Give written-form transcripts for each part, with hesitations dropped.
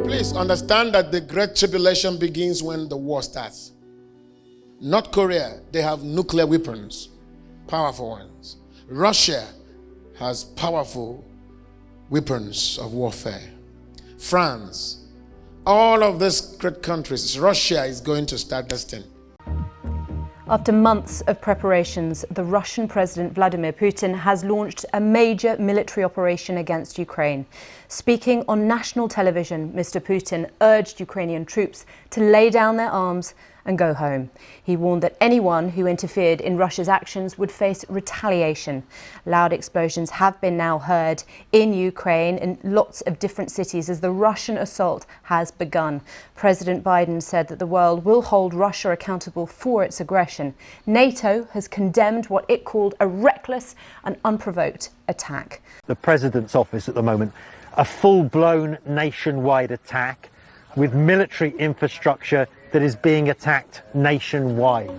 Please understand that the Great Tribulation begins when the war starts. North Korea, they have nuclear weapons, powerful ones. Russia has powerful weapons of warfare. France, all of these great countries, Russia is going to start testing. After months of preparations, the Russian President Vladimir Putin has launched a major military operation against Ukraine. Speaking on national television, Mr. Putin urged Ukrainian troops to lay down their arms and go home. He warned that anyone who interfered in Russia's actions would face retaliation. Loud explosions have been now heard in Ukraine in lots of different cities as the Russian assault has begun. President Biden said that the world will hold Russia accountable for its aggression. NATO has condemned what it called a reckless and unprovoked attack. The President's office at the moment, a full-blown nationwide attack with military infrastructure that is being attacked nationwide.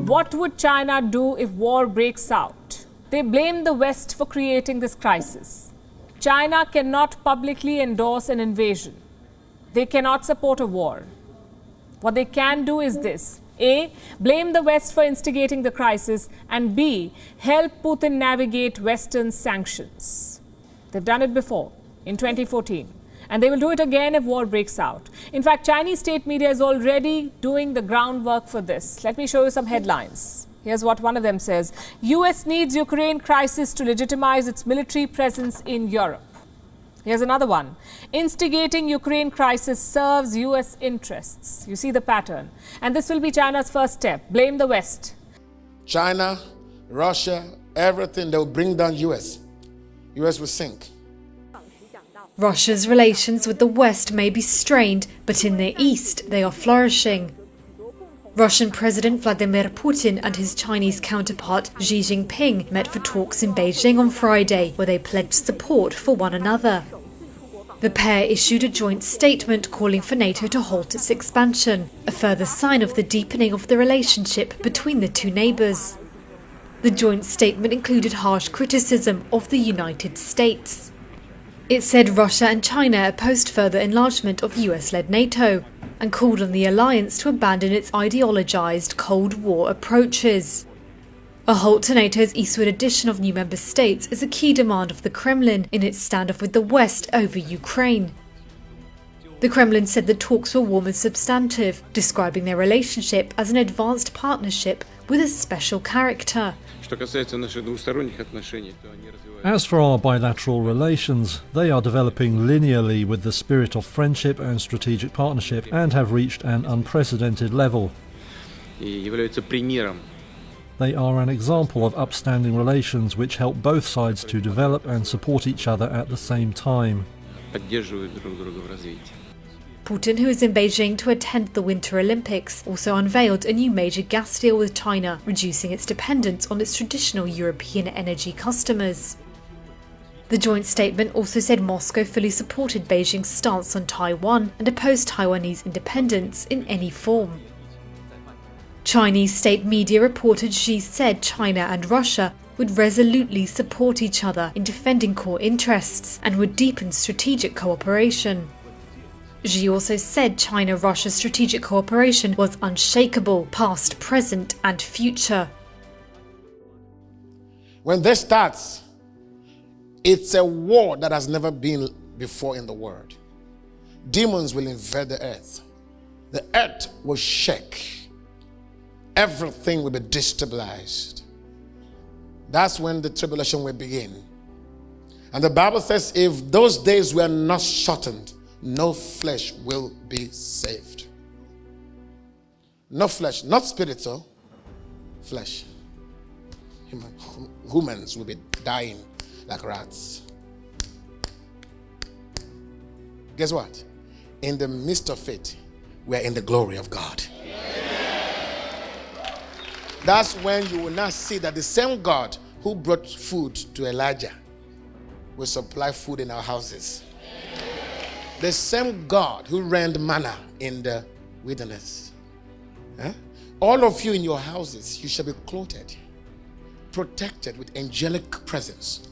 What would China do if war breaks out? They blame the West for creating this crisis. China cannot publicly endorse an invasion. They cannot support a war. What they can do is this: A, blame the West for instigating the crisis, and B, help Putin navigate Western sanctions. They've done it before, in 2014, and they will do it again if war breaks out. In fact, Chinese state media is already doing the groundwork for this. Let me show you some headlines. Here's what one of them says: US needs Ukraine crisis to legitimize its military presence in Europe. Here's another one: instigating Ukraine crisis serves US interests. You see the pattern. And this will be China's first step: blame the West. China, Russia, everything, they'll bring down US. US will sink. Russia's relations with the West may be strained, but in the East they are flourishing. Russian President Vladimir Putin and his Chinese counterpart Xi Jinping met for talks in Beijing on Friday, where they pledged support for one another. The pair issued a joint statement calling for NATO to halt its expansion, a further sign of the deepening of the relationship between the two neighbours. The joint statement included harsh criticism of the United States. It said Russia and China opposed further enlargement of US-led NATO and called on the alliance to abandon its ideologized Cold War approaches. A halt to NATO's eastward addition of new member states is a key demand of the Kremlin in its standoff with the West over Ukraine. The Kremlin said the talks were warm and substantive, describing their relationship as an advanced partnership with a special character. As for our bilateral relations, they are developing linearly with the spirit of friendship and strategic partnership and have reached an unprecedented level. They are an example of upstanding relations which help both sides to develop and support each other at the same time. Putin, who is in Beijing to attend the Winter Olympics, also unveiled a new major gas deal with China, reducing its dependence on its traditional European energy customers. The joint statement also said Moscow fully supported Beijing's stance on Taiwan and opposed Taiwanese independence in any form. Chinese state media reported Xi said China and Russia would resolutely support each other in defending core interests and would deepen strategic cooperation. Xi also said China-Russia strategic cooperation was unshakable, past, present and future. When this starts, it's a war that has never been before in the world. Demons will invade the earth. The earth will shake. Everything will be destabilized. That's when the tribulation will begin. And the Bible says if those days were not shortened, no flesh will be saved. No flesh, not spiritual, flesh. Humans will be dying like rats. Guess what? In the midst of it, we are in the glory of God. That's when you will now see that the same God who brought food to Elijah will supply food in our houses. The same God who rained manna in the wilderness. All of you in your houses, you shall be clothed. protected with angelic presence.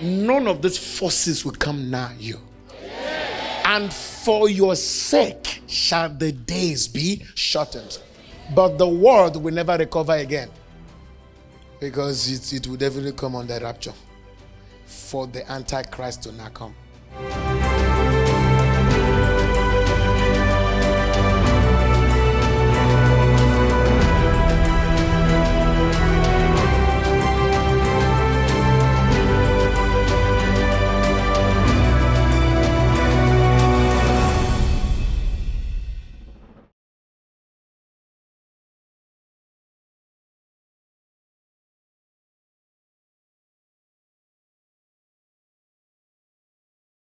None of these forces will come nigh you. And for your sake shall the days be shortened. But the world will never recover again, because it will definitely come on the rapture for the Antichrist to now come.